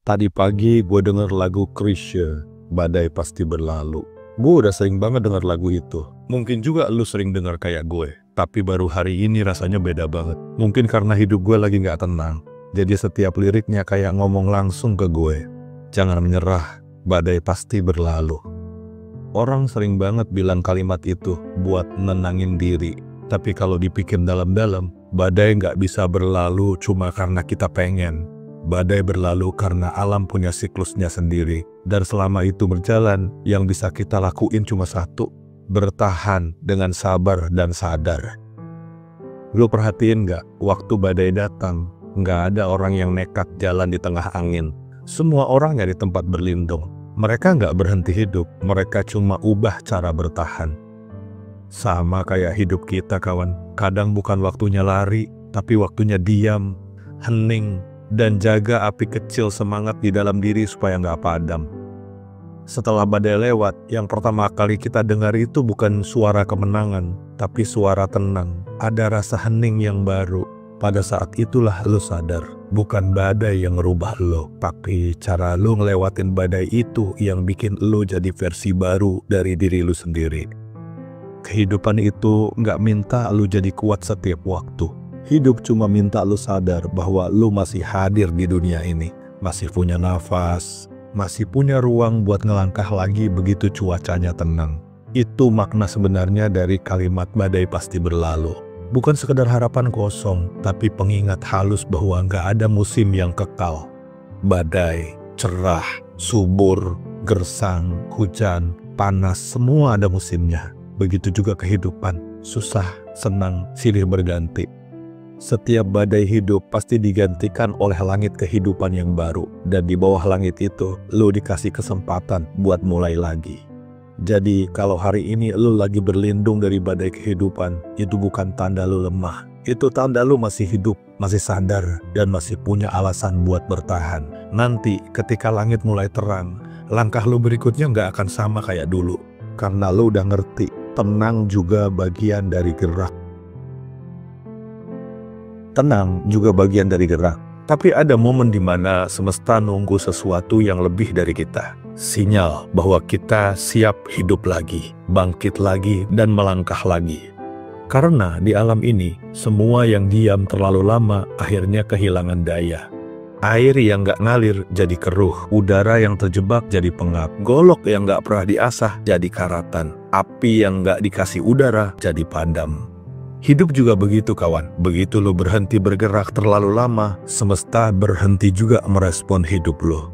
Tadi pagi gue denger lagu Chrisye, Badai Pasti Berlalu. Gue udah sering banget denger lagu itu. Mungkin juga lu sering denger kayak gue. Tapi baru hari ini rasanya beda banget. Mungkin karena hidup gue lagi gak tenang. Jadi setiap liriknya kayak ngomong langsung ke gue. Jangan menyerah, badai pasti berlalu. Orang sering banget bilang kalimat itu buat nenangin diri. Tapi kalau dipikir dalam-dalam, badai gak bisa berlalu cuma karena kita pengen. Badai berlalu karena alam punya siklusnya sendiri. Dan selama itu berjalan, yang bisa kita lakuin cuma satu. Bertahan dengan sabar dan sadar. Lu perhatiin gak, waktu badai datang, gak ada orang yang nekat jalan di tengah angin. Semua orang yang di tempat berlindung. Mereka gak berhenti hidup, mereka cuma ubah cara bertahan. Sama kayak hidup kita kawan, kadang bukan waktunya lari, tapi waktunya diam, hening, dan jaga api kecil semangat di dalam diri supaya gak padam. Setelah badai lewat, yang pertama kali kita dengar itu bukan suara kemenangan, tapi suara tenang. Ada rasa hening yang baru. Pada saat itulah lo sadar, bukan badai yang ngerubah lo, tapi cara lo ngelewatin badai itu yang bikin lo jadi versi baru dari diri lo sendiri. Kehidupan itu gak minta lo jadi kuat setiap waktu. Hidup cuma minta lu sadar bahwa lu masih hadir di dunia ini. Masih punya nafas, masih punya ruang buat ngelangkah lagi begitu cuacanya tenang. Itu makna sebenarnya dari kalimat badai pasti berlalu. Bukan sekedar harapan kosong, tapi pengingat halus bahwa gak ada musim yang kekal. Badai, cerah, subur, gersang, hujan, panas, semua ada musimnya. Begitu juga kehidupan, susah, senang, silih berganti. Setiap badai hidup pasti digantikan oleh langit kehidupan yang baru. Dan di bawah langit itu, lu dikasih kesempatan buat mulai lagi. Jadi, kalau hari ini lu lagi berlindung dari badai kehidupan, itu bukan tanda lu lemah. Itu tanda lu masih hidup, masih sadar, dan masih punya alasan buat bertahan. Nanti, ketika langit mulai terang, langkah lu berikutnya nggak akan sama kayak dulu. Karena lu udah ngerti, tenang juga bagian dari gerak. Tenang juga bagian dari gerak. Tapi ada momen di mana semesta nunggu sesuatu yang lebih dari kita. Sinyal bahwa kita siap hidup lagi, bangkit lagi, dan melangkah lagi. Karena di alam ini, semua yang diam terlalu lama akhirnya kehilangan daya. Air yang gak ngalir jadi keruh, udara yang terjebak jadi pengap, golok yang gak pernah diasah jadi karatan, api yang gak dikasih udara jadi padam. Hidup juga begitu kawan, begitu lo berhenti bergerak terlalu lama, semesta berhenti juga merespon hidup lo.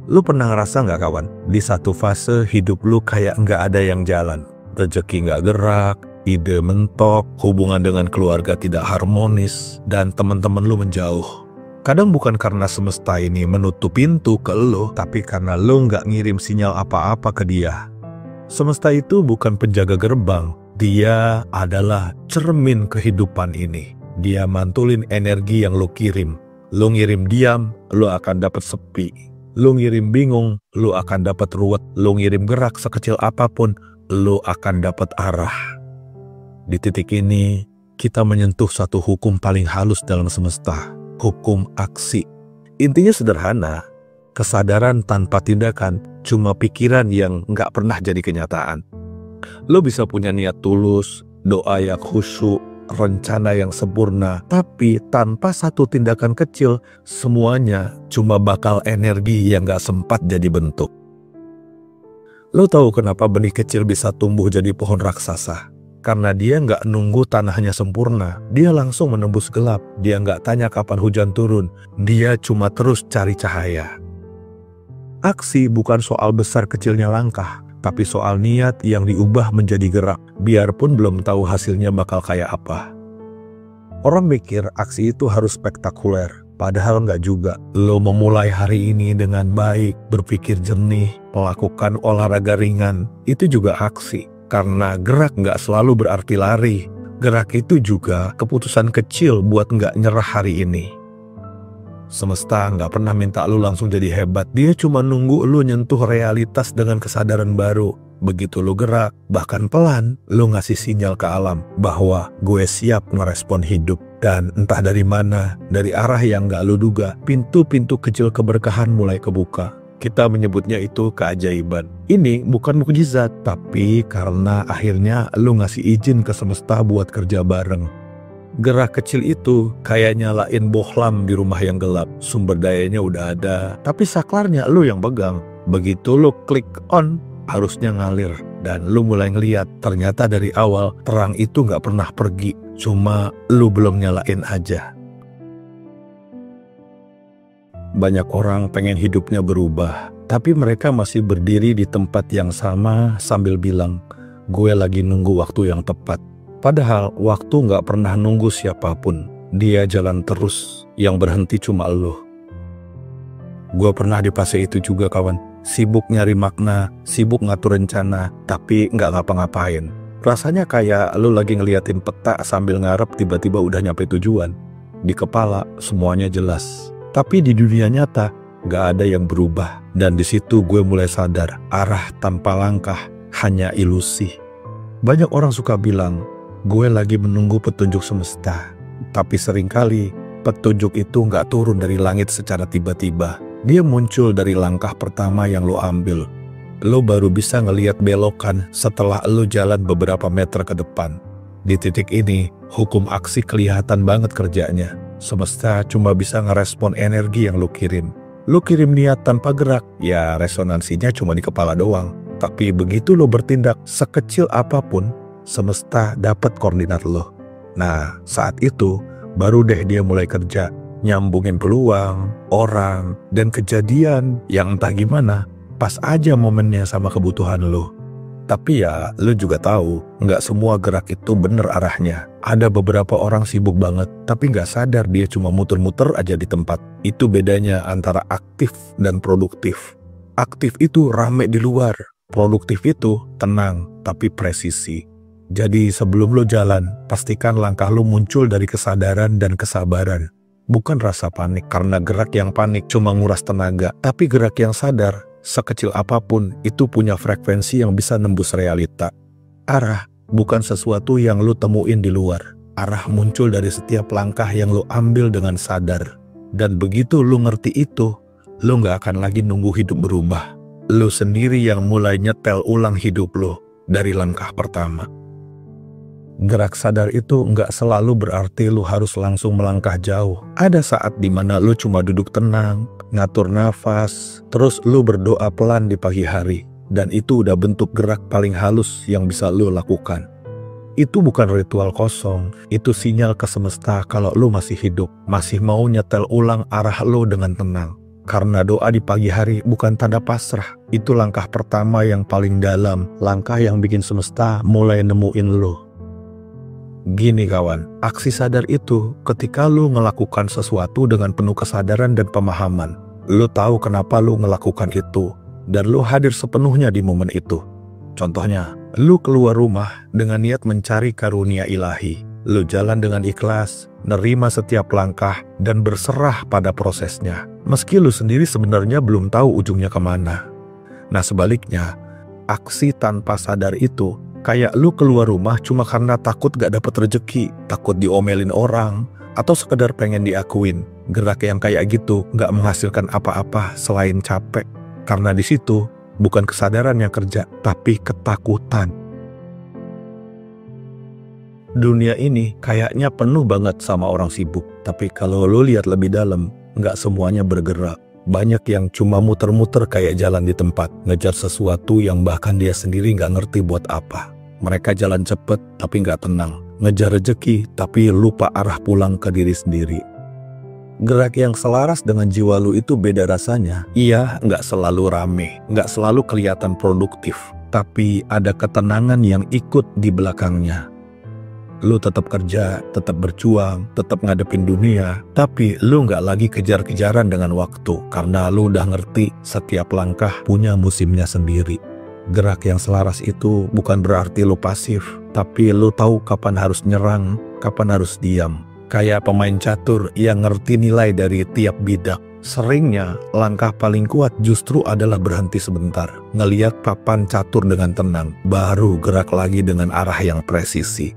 Lo pernah ngerasa gak kawan, di satu fase hidup lo kayak gak ada yang jalan. Rezeki gak gerak, ide mentok, hubungan dengan keluarga tidak harmonis, dan teman-teman lo menjauh. Kadang bukan karena semesta ini menutup pintu ke lo, tapi karena lo gak ngirim sinyal apa-apa ke dia. Semesta itu bukan penjaga gerbang. Dia adalah cermin kehidupan ini. Dia mantulin energi yang lo kirim. Lo ngirim diam, lo akan dapat sepi. Lo ngirim bingung, lo akan dapat ruwet. Lo ngirim gerak sekecil apapun, lo akan dapat arah. Di titik ini, kita menyentuh satu hukum paling halus dalam semesta. Hukum aksi. Intinya sederhana. Kesadaran tanpa tindakan cuma pikiran yang gak pernah jadi kenyataan. Lo bisa punya niat tulus, doa yang khusyuk, rencana yang sempurna, tapi tanpa satu tindakan kecil, semuanya cuma bakal energi yang gak sempat jadi bentuk. Lo tahu kenapa benih kecil bisa tumbuh jadi pohon raksasa? Karena dia gak nunggu tanahnya sempurna, dia langsung menembus gelap, dia gak tanya kapan hujan turun, dia cuma terus cari cahaya. Aksi bukan soal besar kecilnya langkah, tapi soal niat yang diubah menjadi gerak, biarpun belum tahu hasilnya bakal kayak apa. Orang mikir aksi itu harus spektakuler, padahal nggak juga. Lo memulai hari ini dengan baik, berpikir jernih, melakukan olahraga ringan, itu juga aksi. Karena gerak nggak selalu berarti lari. Gerak itu juga keputusan kecil buat nggak nyerah hari ini. Semesta nggak pernah minta lu langsung jadi hebat. Dia cuma nunggu lu nyentuh realitas dengan kesadaran baru. Begitu lu gerak, bahkan pelan, lu ngasih sinyal ke alam bahwa gue siap merespon hidup. Dan entah dari mana, dari arah yang nggak lu duga, pintu-pintu kecil keberkahan mulai kebuka. Kita menyebutnya itu keajaiban. Ini bukan mukjizat, tapi karena akhirnya lu ngasih izin ke semesta buat kerja bareng. Gerak kecil itu kayak nyalain bohlam di rumah yang gelap. Sumber dayanya udah ada, tapi saklarnya lu yang pegang. Begitu lu klik on, harusnya ngalir. Dan lu mulai ngeliat, ternyata dari awal terang itu gak pernah pergi. Cuma lu belum nyalain aja. Banyak orang pengen hidupnya berubah, tapi mereka masih berdiri di tempat yang sama sambil bilang, gue lagi nunggu waktu yang tepat. Padahal waktu gak pernah nunggu siapapun. Dia jalan terus, yang berhenti cuma lo. Gue pernah di fase itu juga kawan. Sibuk nyari makna, sibuk ngatur rencana, tapi gak ngapa-ngapain. Rasanya kayak lo lagi ngeliatin peta sambil ngarep tiba-tiba udah nyampe tujuan. Di kepala semuanya jelas. Tapi di dunia nyata gak ada yang berubah. Dan di situ gue mulai sadar, arah tanpa langkah hanya ilusi. Banyak orang suka bilang, gue lagi menunggu petunjuk semesta. Tapi seringkali petunjuk itu nggak turun dari langit secara tiba-tiba. Dia muncul dari langkah pertama yang lo ambil. Lo baru bisa ngelihat belokan setelah lo jalan beberapa meter ke depan. Di titik ini, hukum aksi kelihatan banget kerjanya. Semesta cuma bisa ngerespon energi yang lo kirim. Lo kirim niat tanpa gerak, ya resonansinya cuma di kepala doang. Tapi begitu lo bertindak sekecil apapun, semesta dapat koordinat lo. Nah, saat itu baru deh dia mulai kerja, nyambungin peluang, orang, dan kejadian yang entah gimana, pas aja momennya sama kebutuhan lo. Tapi ya, lo juga tahu, nggak semua gerak itu bener arahnya. Ada beberapa orang sibuk banget, tapi nggak sadar dia cuma muter-muter aja di tempat. Itu bedanya antara aktif dan produktif. Aktif itu rame di luar, produktif itu tenang tapi presisi. Jadi sebelum lo jalan, pastikan langkah lo muncul dari kesadaran dan kesabaran. Bukan rasa panik, karena gerak yang panik cuma nguras tenaga. Tapi gerak yang sadar, sekecil apapun, itu punya frekuensi yang bisa nembus realita. Arah bukan sesuatu yang lo temuin di luar. Arah muncul dari setiap langkah yang lo ambil dengan sadar. Dan begitu lo ngerti itu, lo gak akan lagi nunggu hidup berubah. Lo sendiri yang mulai nyetel ulang hidup lo dari langkah pertama. Gerak sadar itu nggak selalu berarti lu harus langsung melangkah jauh. Ada saat dimana lu cuma duduk tenang, ngatur nafas, terus lu berdoa pelan di pagi hari. Dan itu udah bentuk gerak paling halus yang bisa lu lakukan. Itu bukan ritual kosong, itu sinyal ke semesta kalau lu masih hidup, masih mau nyetel ulang arah lu dengan tenang. Karena doa di pagi hari bukan tanda pasrah, itu langkah pertama yang paling dalam, langkah yang bikin semesta mulai nemuin lu. Gini kawan, aksi sadar itu ketika lu ngelakukan sesuatu dengan penuh kesadaran dan pemahaman. Lu tahu kenapa lu ngelakukan itu, dan lu hadir sepenuhnya di momen itu. Contohnya, lu keluar rumah dengan niat mencari karunia ilahi. Lu jalan dengan ikhlas, nerima setiap langkah, dan berserah pada prosesnya. Meski lu sendiri sebenarnya belum tahu ujungnya kemana. Nah sebaliknya, aksi tanpa sadar itu kayak lu keluar rumah cuma karena takut gak dapet rezeki, takut diomelin orang, atau sekedar pengen diakuin. Gerak yang kayak gitu gak menghasilkan apa-apa selain capek. Karena di situ bukan kesadaran yang kerja, tapi ketakutan. Dunia ini kayaknya penuh banget sama orang sibuk. Tapi kalau lu lihat lebih dalam, gak semuanya bergerak. Banyak yang cuma muter-muter kayak jalan di tempat, ngejar sesuatu yang bahkan dia sendiri gak ngerti buat apa. Mereka jalan cepet tapi gak tenang, ngejar rezeki tapi lupa arah pulang ke diri sendiri. Gerak yang selaras dengan jiwa lu itu beda rasanya. Iya, gak selalu rame, gak selalu kelihatan produktif, tapi ada ketenangan yang ikut di belakangnya. Lu tetap kerja, tetap berjuang, tetap ngadepin dunia, tapi lu gak lagi kejar-kejaran dengan waktu, karena lu udah ngerti setiap langkah punya musimnya sendiri. Gerak yang selaras itu bukan berarti lu pasif, tapi lu tahu kapan harus nyerang, kapan harus diam, Kayak pemain catur yang ngerti nilai dari tiap bidak. Seringnya langkah paling kuat justru adalah berhenti sebentar, ngeliat papan catur dengan tenang, baru gerak lagi dengan arah yang presisi.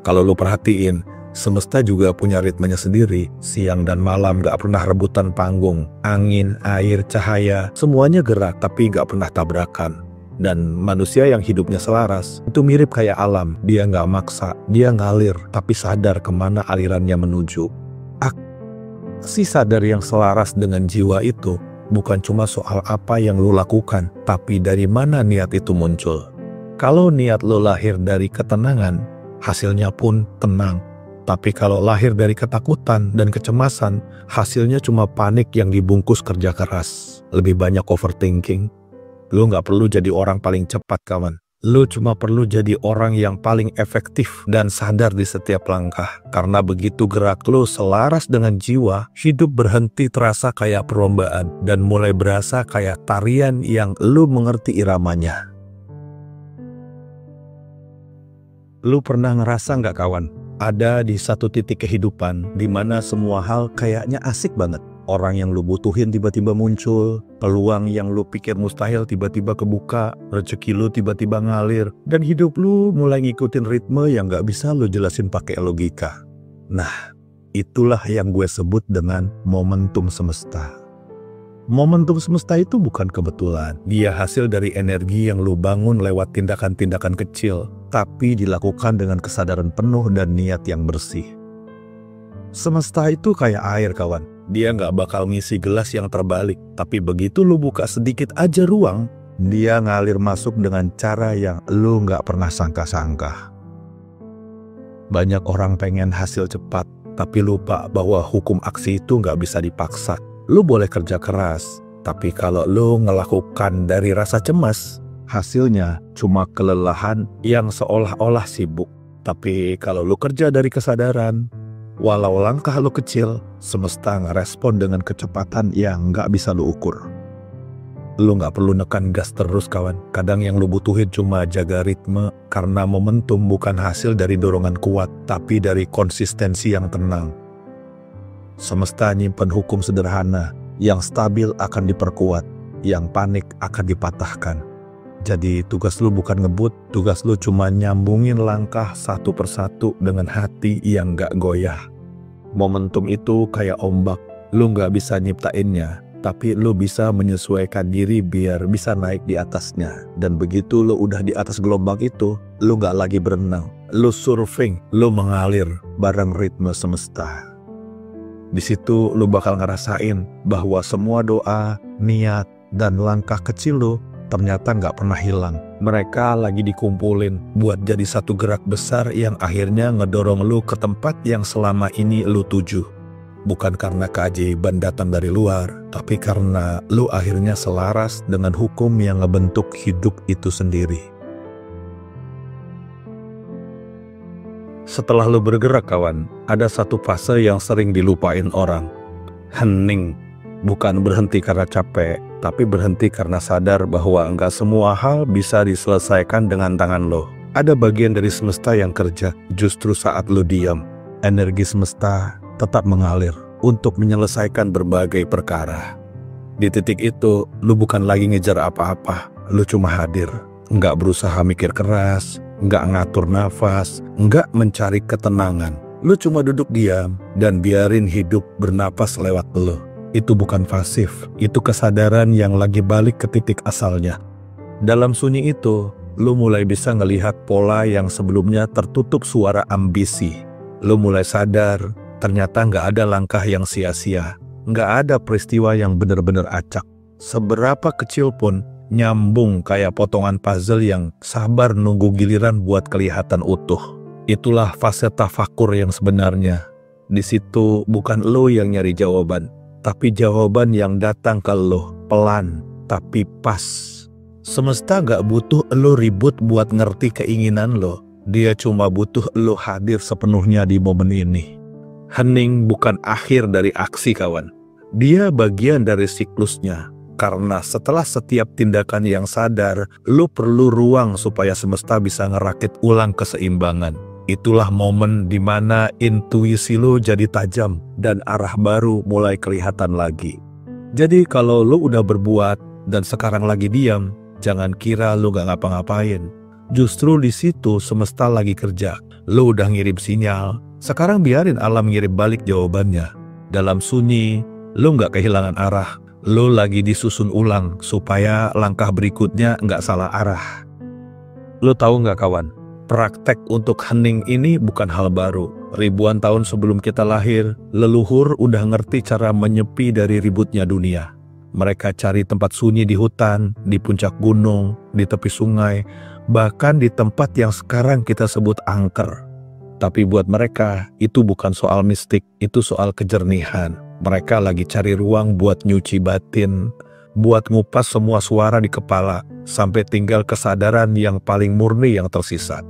Kalau lu perhatiin, semesta juga punya ritmenya sendiri. Siang dan malam gak pernah rebutan panggung. Angin, air, cahaya, semuanya gerak tapi gak pernah tabrakan. Dan manusia yang hidupnya selaras, itu mirip kayak alam. Dia gak maksa, dia ngalir, tapi sadar kemana alirannya menuju. Aksi sadar yang selaras dengan jiwa itu bukan cuma soal apa yang lo lakukan, tapi dari mana niat itu muncul. Kalau niat lo lahir dari ketenangan, hasilnya pun tenang. Tapi kalau lahir dari ketakutan dan kecemasan, hasilnya cuma panik yang dibungkus kerja keras. Lebih banyak overthinking. Lo gak perlu jadi orang paling cepat, kawan. Lo cuma perlu jadi orang yang paling efektif dan sadar di setiap langkah. Karena begitu gerak lo selaras dengan jiwa, hidup berhenti terasa kayak perlombaan dan mulai berasa kayak tarian yang lo mengerti iramanya. Lo pernah ngerasa gak, kawan? Ada di satu titik kehidupan di mana semua hal kayaknya asik banget. Orang yang lu butuhin tiba-tiba muncul, peluang yang lu pikir mustahil tiba-tiba kebuka, rezeki lu tiba-tiba ngalir, dan hidup lu mulai ngikutin ritme yang gak bisa lu jelasin pakai logika. Nah, itulah yang gue sebut dengan momentum semesta. Momentum semesta itu bukan kebetulan. Dia hasil dari energi yang lu bangun lewat tindakan-tindakan kecil, tapi dilakukan dengan kesadaran penuh dan niat yang bersih. Semesta itu kayak air, kawan. Dia nggak bakal ngisi gelas yang terbalik, tapi begitu lu buka sedikit aja ruang, dia ngalir masuk dengan cara yang lu nggak pernah sangka-sangka. Banyak orang pengen hasil cepat, tapi lupa bahwa hukum aksi itu nggak bisa dipaksa. Lu boleh kerja keras, tapi kalau lu ngelakukan dari rasa cemas, hasilnya cuma kelelahan yang seolah-olah sibuk. Tapi kalau lu kerja dari kesadaran, walau langkah lu kecil, semesta ngerespon dengan kecepatan yang nggak bisa lu ukur. Lu nggak perlu nekan gas terus, kawan. Kadang yang lu butuhin cuma jaga ritme, karena momentum bukan hasil dari dorongan kuat, tapi dari konsistensi yang tenang. Semesta nyimpen hukum sederhana, yang stabil akan diperkuat, yang panik akan dipatahkan. Jadi tugas lu bukan ngebut, tugas lu cuma nyambungin langkah satu persatu dengan hati yang gak goyah. Momentum itu kayak ombak, lu gak bisa nyiptainnya, tapi lu bisa menyesuaikan diri biar bisa naik di atasnya. Dan begitu lu udah di atas gelombang itu, lu gak lagi berenang, lu surfing, lu mengalir bareng ritme semesta. Di situ lu bakal ngerasain bahwa semua doa, niat, dan langkah kecil lu ternyata nggak pernah hilang. Mereka lagi dikumpulin buat jadi satu gerak besar yang akhirnya ngedorong lu ke tempat yang selama ini lu tuju. Bukan karena keajaiban datang dari luar, tapi karena lu akhirnya selaras dengan hukum yang ngebentuk hidup itu sendiri. Setelah lu bergerak, kawan, ada satu fase yang sering dilupain orang. Hening. Bukan berhenti karena capek, tapi berhenti karena sadar bahwa enggak semua hal bisa diselesaikan dengan tangan lo. Ada bagian dari semesta yang kerja justru saat lo diam. Energi semesta tetap mengalir untuk menyelesaikan berbagai perkara. Di titik itu, lo bukan lagi ngejar apa-apa, lo cuma hadir. Enggak berusaha mikir keras, enggak ngatur nafas, enggak mencari ketenangan. Lo cuma duduk diam dan biarin hidup bernapas lewat lo. Itu bukan pasif, itu kesadaran yang lagi balik ke titik asalnya. Dalam sunyi itu, lu mulai bisa ngelihat pola yang sebelumnya tertutup suara ambisi. Lu mulai sadar, ternyata nggak ada langkah yang sia-sia. Nggak ada peristiwa yang benar-benar acak. Seberapa kecil pun, nyambung kayak potongan puzzle yang sabar nunggu giliran buat kelihatan utuh. Itulah fase tafakur yang sebenarnya. Di situ bukan lo yang nyari jawaban, tapi jawaban yang datang ke lo, pelan, tapi pas. Semesta gak butuh lo ribut buat ngerti keinginan lo. Dia cuma butuh lo hadir sepenuhnya di momen ini. Hening bukan akhir dari aksi, kawan. Dia bagian dari siklusnya. Karena setelah setiap tindakan yang sadar, lo perlu ruang supaya semesta bisa ngerakit ulang keseimbangan. Itulah momen di mana intuisi lo jadi tajam dan arah baru mulai kelihatan lagi. Jadi kalau lo udah berbuat dan sekarang lagi diam, jangan kira lo gak ngapa-ngapain. Justru di situ semesta lagi kerja. Lo udah ngirim sinyal, sekarang biarin alam ngirim balik jawabannya. Dalam sunyi, lo gak kehilangan arah. Lo lagi disusun ulang supaya langkah berikutnya gak salah arah. Lo tahu gak kawan? Praktek untuk hening ini bukan hal baru. Ribuan tahun sebelum kita lahir, leluhur udah ngerti cara menyepi dari ributnya dunia. Mereka cari tempat sunyi di hutan, di puncak gunung, di tepi sungai, bahkan di tempat yang sekarang kita sebut angker. Tapi buat mereka, itu bukan soal mistik, itu soal kejernihan. Mereka lagi cari ruang buat nyuci batin, buat ngupas semua suara di kepala, sampai tinggal kesadaran yang paling murni yang tersisa.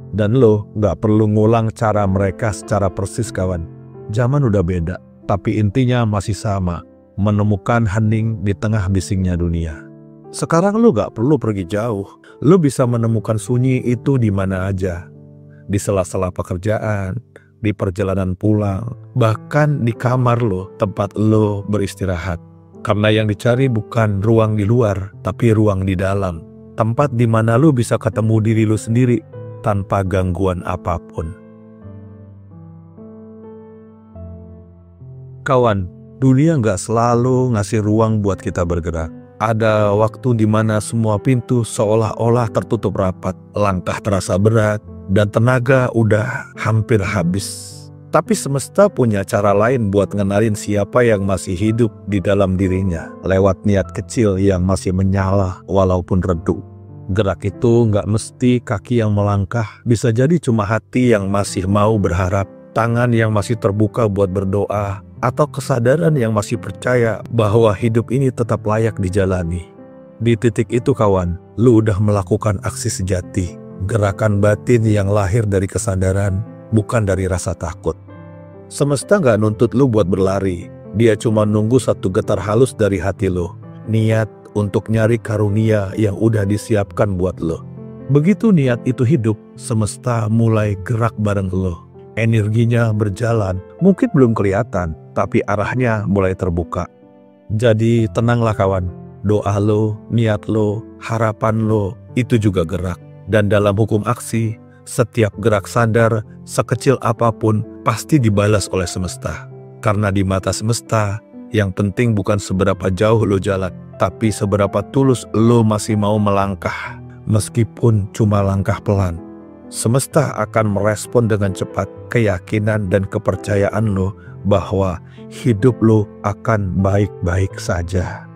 Dan lo gak perlu ngulang cara mereka secara persis kawan. Zaman udah beda, tapi intinya masih sama. Menemukan hening di tengah bisingnya dunia. Sekarang lo gak perlu pergi jauh. Lo bisa menemukan sunyi itu di mana aja. Di sela-sela pekerjaan, di perjalanan pulang, bahkan di kamar lo, tempat lo beristirahat. Karena yang dicari bukan ruang di luar, tapi ruang di dalam. Tempat di mana lo bisa ketemu diri lo sendiri, tanpa gangguan apapun. Kawan, dunia nggak selalu ngasih ruang buat kita bergerak. Ada waktu di mana semua pintu seolah-olah tertutup rapat, langkah terasa berat, dan tenaga udah hampir habis. Tapi semesta punya cara lain buat ngenalin siapa yang masih hidup di dalam dirinya, lewat niat kecil yang masih menyala walaupun redup. Gerak itu nggak mesti kaki yang melangkah, bisa jadi cuma hati yang masih mau berharap, tangan yang masih terbuka buat berdoa, atau kesadaran yang masih percaya bahwa hidup ini tetap layak dijalani. Di titik itu kawan, lu udah melakukan aksi sejati, gerakan batin yang lahir dari kesadaran, bukan dari rasa takut. Semesta nggak nuntut lu buat berlari, dia cuma nunggu satu getar halus dari hati lu, niat untuk nyari karunia yang udah disiapkan buat lo. Begitu niat itu hidup, semesta mulai gerak bareng lo. Energinya berjalan, mungkin belum kelihatan, tapi arahnya mulai terbuka. Jadi tenanglah kawan, doa lo, niat lo, harapan lo, itu juga gerak. Dan dalam hukum aksi, setiap gerak sadar, sekecil apapun, pasti dibalas oleh semesta. Karena di mata semesta, yang penting bukan seberapa jauh lo jalan, tapi seberapa tulus lo masih mau melangkah, meskipun cuma langkah pelan. Semesta akan merespon dengan cepat keyakinan dan kepercayaan lo bahwa hidup lo akan baik-baik saja.